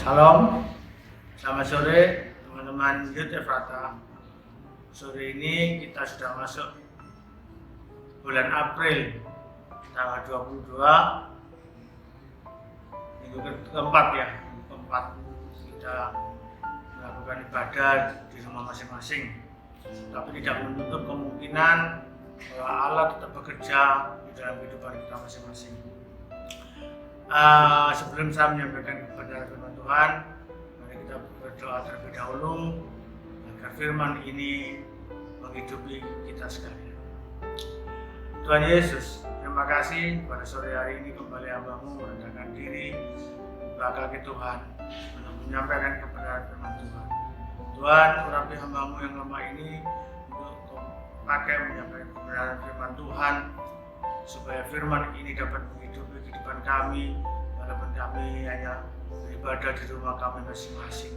Salam, selamat sore teman-teman Youth Efrata. Sore ini kita sudah masuk bulan April, tanggal 22, minggu keempat ya, minggu keempat kita melakukan ibadah di rumah masing-masing. Tapi tidak menutup kemungkinan bahwa Allah tetap bekerja di dalam kehidupan kita masing-masing. Sebelum saya menyampaikan kepada firman Tuhan, mari kita berdoa terlebih dahulu agar firman ini menghidupi kita sekalian. Tuhan Yesus, terima kasih pada sore hari ini kembali hamba-Mu merendahkan diri bakal ke Tuhan untuk menyampaikan kebenaran firman Tuhan. Tuhan, urapi hamba-Mu yang lemah ini untuk pakai menyampaikan kebenaran firman Tuhan, supaya firman ini dapat menghidupi kehidupan kami, walaupun kami hanya beribadah di rumah kami masing-masing,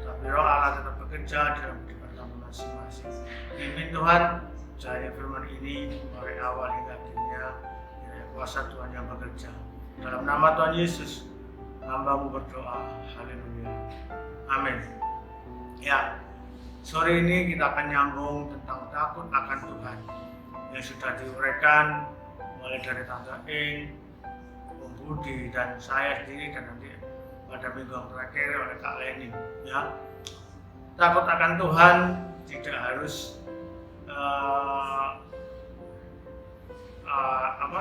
tapi Roh Allah tetap bekerja dalam kehidupan kami masing-masing. Pimpin Tuhan, percaya firman ini mulai awal hingga akhirnya, kiranya kuasa Tuhan yang bekerja. Dalam nama Tuhan Yesus, hamba-Mu berdoa. Haleluya. Amin. Ya, sore ini kita akan nyambung tentang takut akan Tuhan yang sudah diuraikan mulai dari Tante Ing, Om Budi, dan saya sendiri, dan nanti pada minggu yang terakhir oleh Kak Leni. Ya, takut akan Tuhan tidak harus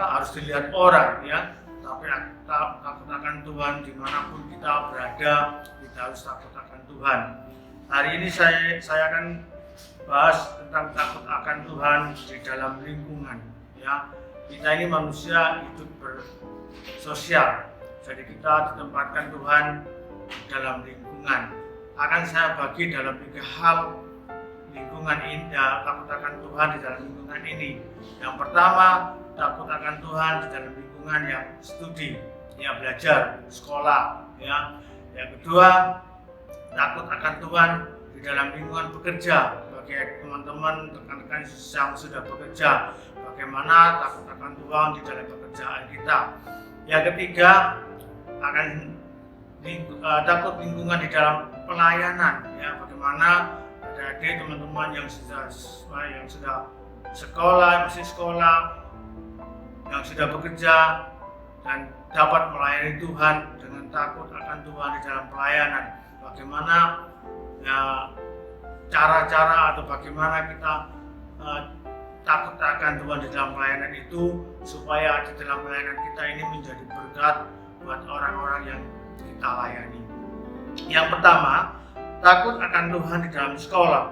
harus dilihat orang, ya. Tapi takut akan Tuhan dimanapun kita berada, kita harus takut akan Tuhan. Hari ini saya akan bahas tentang takut akan Tuhan di dalam lingkungan. Ya, kita ini manusia hidup bersosial, jadi kita ditempatkan Tuhan dalam lingkungan. Akan saya bagi dalam 3 hal lingkungan ini, ya, takut akan Tuhan di dalam lingkungan ini. Yang pertama, takut akan Tuhan di dalam lingkungan yang studi, ya, belajar, sekolah. Ya. Yang kedua, takut akan Tuhan di dalam lingkungan bekerja, bagi teman-teman, rekan-rekan yang sudah bekerja, bagaimana takut akan Tuhan di dalam pekerjaan kita. Yang ketiga, takut lingkungan di dalam pelayanan, ya, bagaimana adik-adik teman-teman yang sudah sekolah, masih sekolah, yang sudah bekerja dan dapat melayani Tuhan dengan takut akan Tuhan di dalam pelayanan. Bagaimana, ya, cara-cara atau bagaimana kita takut akan Tuhan di dalam pelayanan itu, supaya di dalam pelayanan kita ini menjadi berkat buat orang-orang yang kita layani. Yang pertama, takut akan Tuhan di dalam sekolah.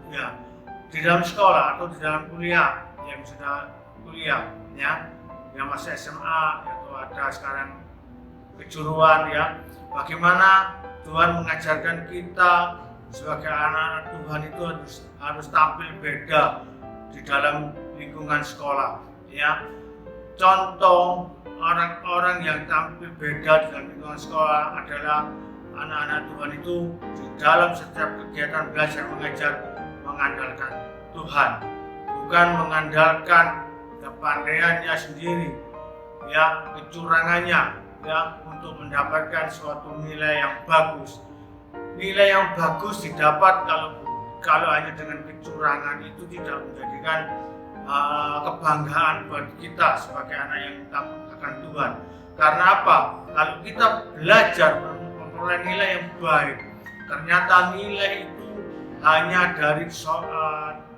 Ya, di dalam sekolah atau di dalam kuliah, yang sudah kuliah, ya, yang masih SMA, atau ada sekarang kejuruan, ya. Bagaimana Tuhan mengajarkan kita sebagai anak-anak Tuhan itu harus tampil beda di dalam lingkungan sekolah, ya. Contoh orang-orang yang tampil beda di dalam lingkungan sekolah adalah anak-anak Tuhan itu di dalam setiap kegiatan belajar mengajar mengandalkan Tuhan, bukan mengandalkan kepandaiannya sendiri, ya, kecurangannya, ya, untuk mendapatkan suatu nilai yang bagus. Nilai yang bagus didapat kalau hanya dengan kecurangan, itu tidak menjadikan kebanggaan buat kita sebagai anak yang takut akan Tuhan. Karena apa? Kalau kita belajar memperoleh nilai yang baik, ternyata nilai itu hanya dari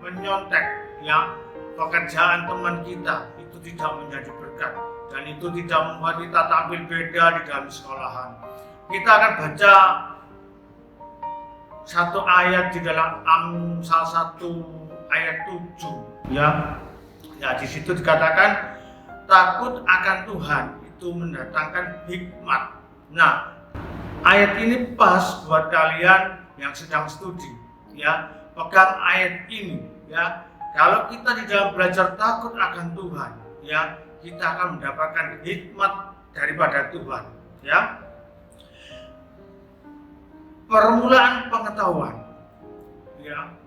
menyontek, ya, pekerjaan teman kita, itu tidak menjadi berkat, dan itu tidak membuat kita tampil beda di dalam sekolahan. Kita akan baca satu ayat di dalam Amsal 1 ayat 7, ya. Ya, di situ dikatakan takut akan Tuhan itu mendatangkan hikmat. Nah, ayat ini pas buat kalian yang sedang studi, ya. Pegang ayat ini, ya. Kalau kita di dalam belajar takut akan Tuhan, ya, kita akan mendapatkan hikmat daripada Tuhan, ya. Permulaan pengetahuan, ya.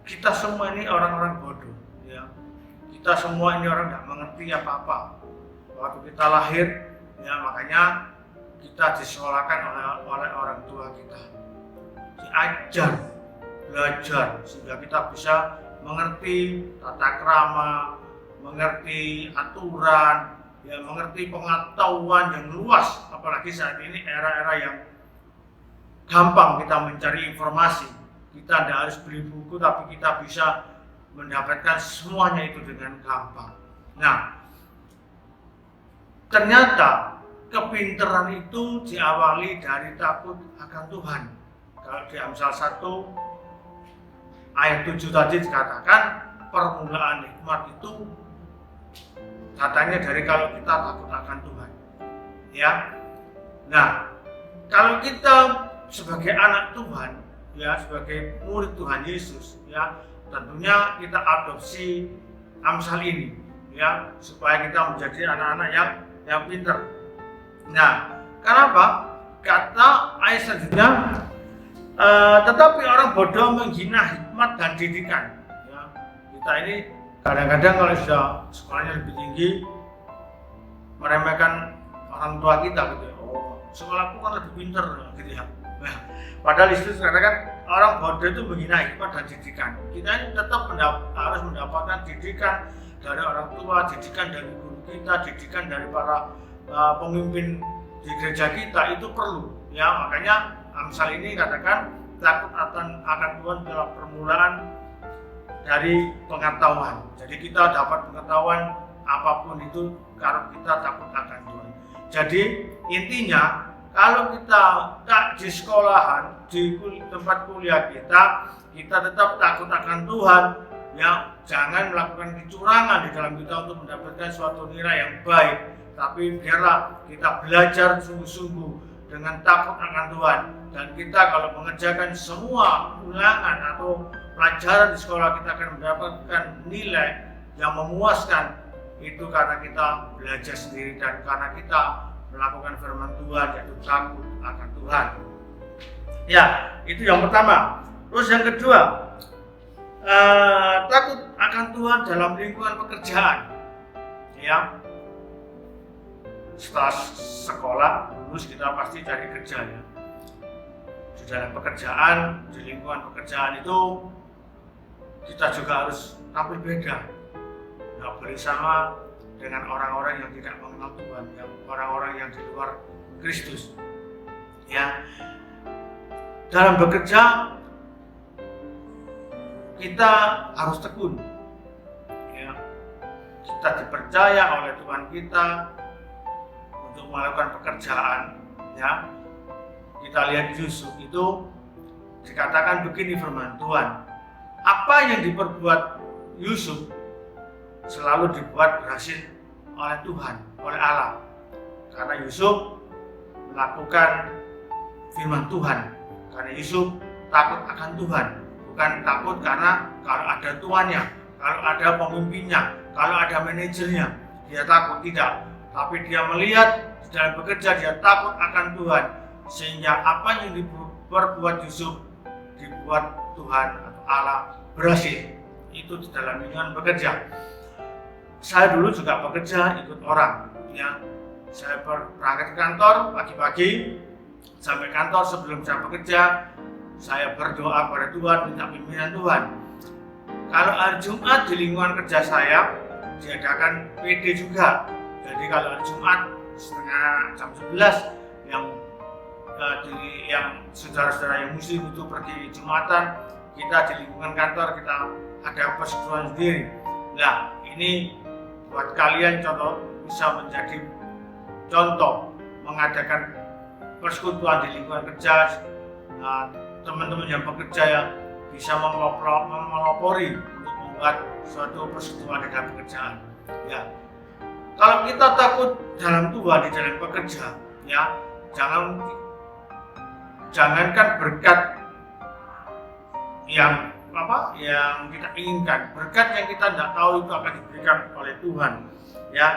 Kita semua ini orang-orang bodoh, ya. Kita semua ini orang tidak mengerti apa-apa. Waktu kita lahir, ya, makanya kita disekolahkan oleh orang tua kita, diajar, belajar sehingga kita bisa mengerti tata krama, mengerti aturan, ya mengerti pengetahuan yang luas. Apalagi saat ini era-era yang gampang kita mencari informasi. Kita tidak harus beli buku, tapi kita bisa mendapatkan semuanya itu dengan gampang. Nah, ternyata kepintaran itu diawali dari takut akan Tuhan. Kalau di Amsal 1 ayat 7 tadi dikatakan permulaan hikmat itu datangnya dari kalau kita takut akan Tuhan. Ya. Nah, kalau kita sebagai anak Tuhan, ya sebagai murid Tuhan Yesus, ya tentunya kita adopsi Amsal ini, ya supaya kita menjadi anak-anak yang pintar. Nah, kenapa? Kata ayat selanjutnya, tetapi orang bodoh menghina hikmat dan didikan. Ya, kita ini kadang-kadang kalau sudah sekolahnya lebih tinggi, meremehkan orang tua kita gitu ya. Oh, sekolahku kan lebih pintar gitu ya. Nah, padahal itu katakan orang bodoh itu menghina hikmat dan didikan. Kita ini tetap harus mendapatkan didikan dari orang tua, didikan dari guru kita, didikan dari para pemimpin di gereja kita, itu perlu. Ya, makanya Amsal ini katakan takut akan Tuhan adalah permulaan dari pengetahuan. Jadi kita dapat pengetahuan apapun itu kalau kita takut akan Tuhan. Jadi intinya kalau kita tak di sekolahan, di tempat kuliah kita tetap takut akan Tuhan. Ya, jangan melakukan kecurangan di dalam kita untuk mendapatkan suatu nilai yang baik. Tapi biarlah kita belajar sungguh-sungguh dengan takut akan Tuhan. Dan kita kalau mengerjakan semua ulangan atau pelajaran di sekolah, kita akan mendapatkan nilai yang memuaskan. Itu karena kita belajar sendiri dan karena kita melakukan firman Tuhan, yaitu takut akan Tuhan. Ya, itu yang pertama. Terus yang kedua, takut akan Tuhan dalam lingkungan pekerjaan. Ya, setelah sekolah lulus kita pasti cari kerja ya. Di dalam pekerjaan, di lingkungan pekerjaan itu kita juga harus tampil beda. Nggak boleh sama dengan orang-orang yang tidak mengenal Tuhan, yang orang-orang yang di luar Kristus. Ya, dalam bekerja kita harus tekun. Ya, kita dipercaya oleh Tuhan kita untuk melakukan pekerjaan. Ya, kita lihat Yusuf itu dikatakan begini firman Tuhan. Apa yang diperbuat Yusuf selalu dibuat berhasil oleh Tuhan, oleh Allah. Karena Yusuf melakukan firman Tuhan. Karena Yusuf takut akan Tuhan. Bukan takut karena kalau ada tuannya, kalau ada pemimpinnya, kalau ada manajernya, dia takut, tidak. Tapi dia melihat di dalam bekerja dia takut akan Tuhan. Sehingga apa yang diperbuat Yusuf dibuat Tuhan atau Allah berhasil. Itu di dalam lingkungan bekerja. Saya dulu juga bekerja ikut orang, ya. Saya berangkat ke kantor pagi-pagi, sampai kantor sebelum saya bekerja, saya berdoa kepada Tuhan, minta pimpinan Tuhan. Kalau hari Jumat di lingkungan kerja saya diadakan PD juga. Jadi kalau hari Jumat setengah jam 11 yang saudara-saudara yang muslim itu pergi Jumatan, kita di lingkungan kantor kita ada persekutuan sendiri. Nah, ini buat kalian contoh, bisa menjadi contoh mengadakan persekutuan di lingkungan kerja. Teman-teman yang bekerja yang bisa melopori untuk membuat suatu persekutuan di dalam pekerjaan. Ya, kalau kita takut dalam Tuhan di dalam pekerja, ya jangankan berkat yang kita inginkan, berkat yang kita tidak tahu itu akan diberikan oleh Tuhan. Ya,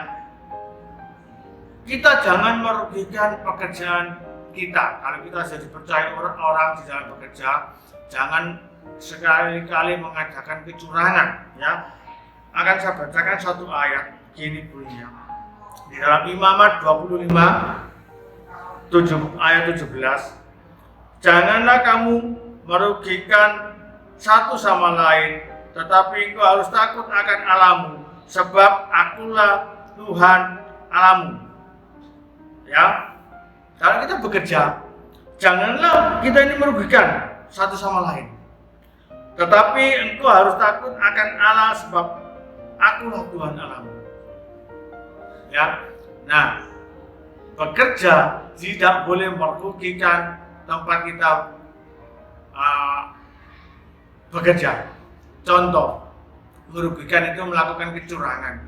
kita jangan merugikan pekerjaan kita. Kalau kita sudah dipercaya orang di dalam bekerja, jangan sekali-kali mengadakan kecurangan. Ya, akan saya bacakan satu ayat, gini bunyinya di dalam Imamat 25 ayat 17, janganlah kamu merugikan satu sama lain, tetapi engkau harus takut akan Allahmu, sebab akulah Tuhan Allahmu. Ya, kalau kita bekerja, janganlah kita ini merugikan satu sama lain, tetapi engkau harus takut akan Allah, sebab akulah Tuhan Allahmu. Ya, nah, bekerja tidak boleh merugikan tempat kita bekerja. Contoh, merugikan itu melakukan kecurangan.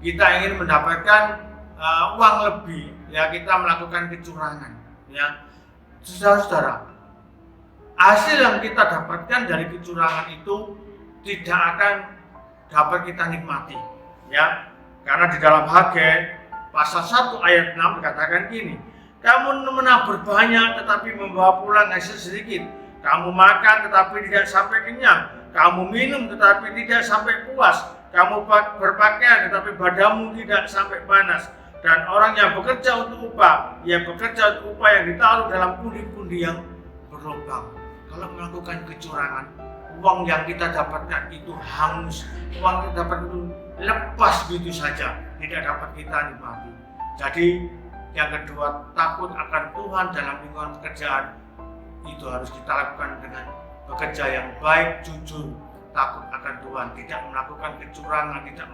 Kita ingin mendapatkan uang lebih, ya kita melakukan kecurangan. Ya, saudara-saudara, hasil yang kita dapatkan dari kecurangan itu tidak akan dapat kita nikmati. Ya, karena di dalam Hagai pasal 1 ayat 6 dikatakan gini, kamu menabur banyak tetapi membawa pulang hasil sedikit. Kamu makan tetapi tidak sampai kenyang. Kamu minum tetapi tidak sampai puas. Kamu berpakaian tetapi badanmu tidak sampai panas. Dan orang yang bekerja untuk upah, ia bekerja untuk upah yang ditaruh dalam pundi-pundi yang berlubang. Kalau melakukan kecurangan, uang yang kita dapatkan itu hangus. Uang yang kita dapatkan itu lepas begitu saja, tidak dapat kita nikmati. Jadi yang kedua, takut akan Tuhan dalam lingkungan pekerjaan itu harus kita lakukan dengan bekerja yang baik, jujur, takut akan Tuhan, tidak melakukan kecurangan, tidak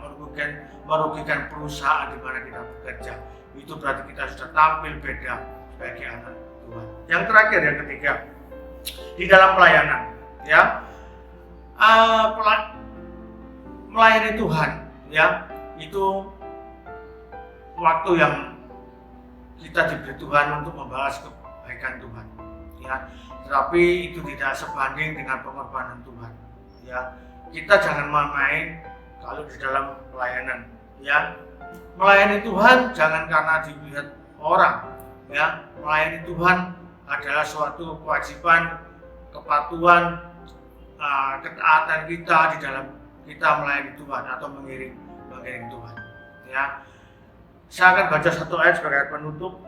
merugikan perusahaan di mana kita bekerja. Itu berarti kita sudah tampil beda sebagai anak Tuhan. Yang terakhir, yang ketiga, di dalam pelayanan, ya, melayani Tuhan, ya, itu waktu yang kita diberi Tuhan untuk membalas kebaikan Tuhan, ya. Tetapi itu tidak sebanding dengan pengorbanan Tuhan, ya. Kita jangan main-main kalau di dalam pelayanan, ya. Melayani Tuhan jangan karena dilihat orang, ya. Melayani Tuhan adalah suatu kewajiban, kepatuhan, ketaatan kita di dalam kita melayani Tuhan atau mengiring Tuhan, ya. Saya akan baca satu ayat sebagai penutup,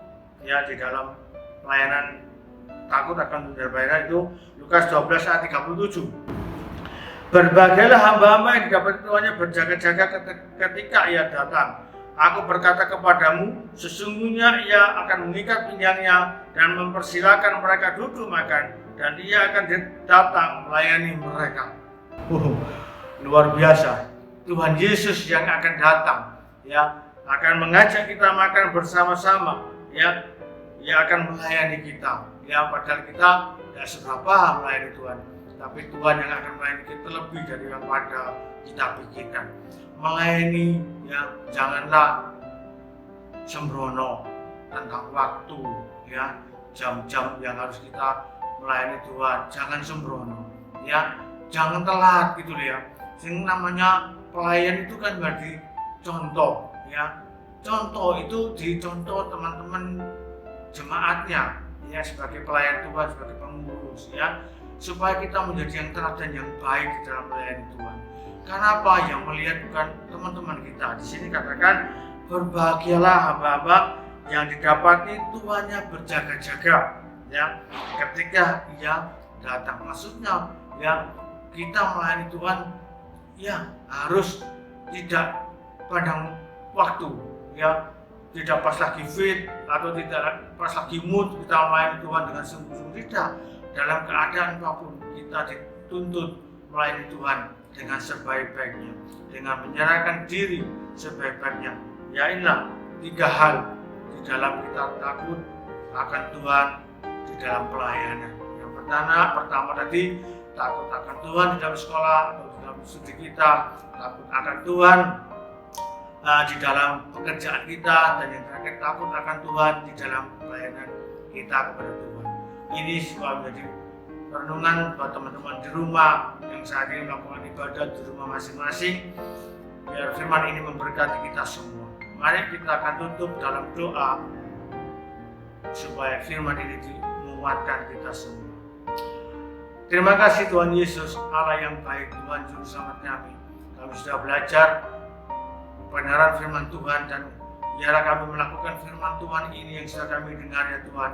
ya, di dalam pelayanan takut akan tunda bayaran itu Lukas 12 ayat 37. Berbagailah hamba-hamba yang didapat tuannya berjaga-jaga ketika ia datang. Aku berkata kepadamu, sesungguhnya ia akan mengikat pinggangnya dan mempersilakan mereka duduk makan, dan ia akan datang melayani mereka. Luar biasa. Tuhan Yesus yang akan datang, ya, akan mengajak kita makan bersama-sama, ya. Ia akan melayani kita, ya, padahal kita tidak seberapa melayani Tuhan, tapi Tuhan yang akan melayani kita lebih dari yang pada kita pikirkan. Melayani, ya, janganlah sembrono tentang waktu, ya, jam-jam yang harus kita melayani Tuhan, jangan sembrono, ya, jangan telat gitu ya. Yang namanya pelayan itu kan berarti contoh, ya. Contoh itu dicontoh teman-teman jemaatnya, ya, sebagai pelayan Tuhan, sebagai pengurus, ya, supaya kita menjadi yang teladan yang baik di dalam melayani Tuhan. Karena apa? Yang melihat bukan teman-teman kita. Di sini katakan berbahagialah hamba-hamba yang didapati tuannya berjaga-jaga, ya, ketika ia datang. Maksudnya, ya, kita melayani Tuhan, ya, harus tidak pandang waktu, ya, tidak pas lagi fit atau tidak pas lagi mood kita melayani Tuhan dengan sungguh-sungguh. Tidak, dalam keadaan apapun kita dituntut melayani Tuhan dengan sebaik-baiknya, dengan menyerahkan diri sebaik-baiknya. Ya, inilah 3 hal di dalam kita takut akan Tuhan di dalam pelayanan. Yang pertama tadi, takut akan Tuhan di dalam sekolah atau di dalam studi kita, takut akan Tuhan di dalam pekerjaan kita, dan yang terakhir takut akan Tuhan di dalam pelayanan kita kepada Tuhan. Ini sebuah menjadi renungan buat teman-teman di rumah yang saat ini melakukan ibadah di rumah masing-masing. Biar firman ini memberkati kita semua. Mari kita akan tutup dalam doa supaya firman ini menguatkan kita semua. Terima kasih Tuhan Yesus, Allah yang baik, Tuhan Juru Selamat kami. Kami sudah belajar kebenaran firman Tuhan, dan Biarlah kami melakukan firman Tuhan ini yang sudah kami dengar ya Tuhan,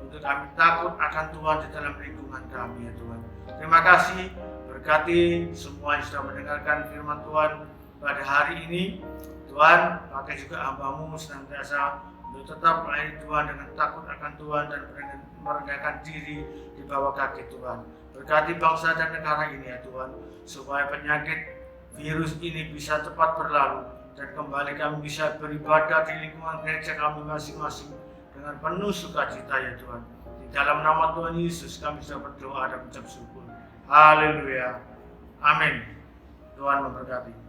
untuk kami takut akan Tuhan di dalam lingkungan kami ya Tuhan. Terima kasih, berkati semua yang sudah mendengarkan firman Tuhan pada hari ini. Tuhan, pakai juga hamba-Mu senantiasa untuk tetap melayani Tuhan dengan takut akan Tuhan dan merendahkan diri di bawah kaki Tuhan. Berkati bangsa dan negara ini ya Tuhan, supaya penyakit virus ini bisa cepat berlalu dan kembali kami bisa beribadah di lingkungan gereja kami masing-masing dengan penuh sukacita ya Tuhan. Di dalam nama Tuhan Yesus kami sudah berdoa dan mengucap syukur. Haleluya. Amin. Tuhan memberkati.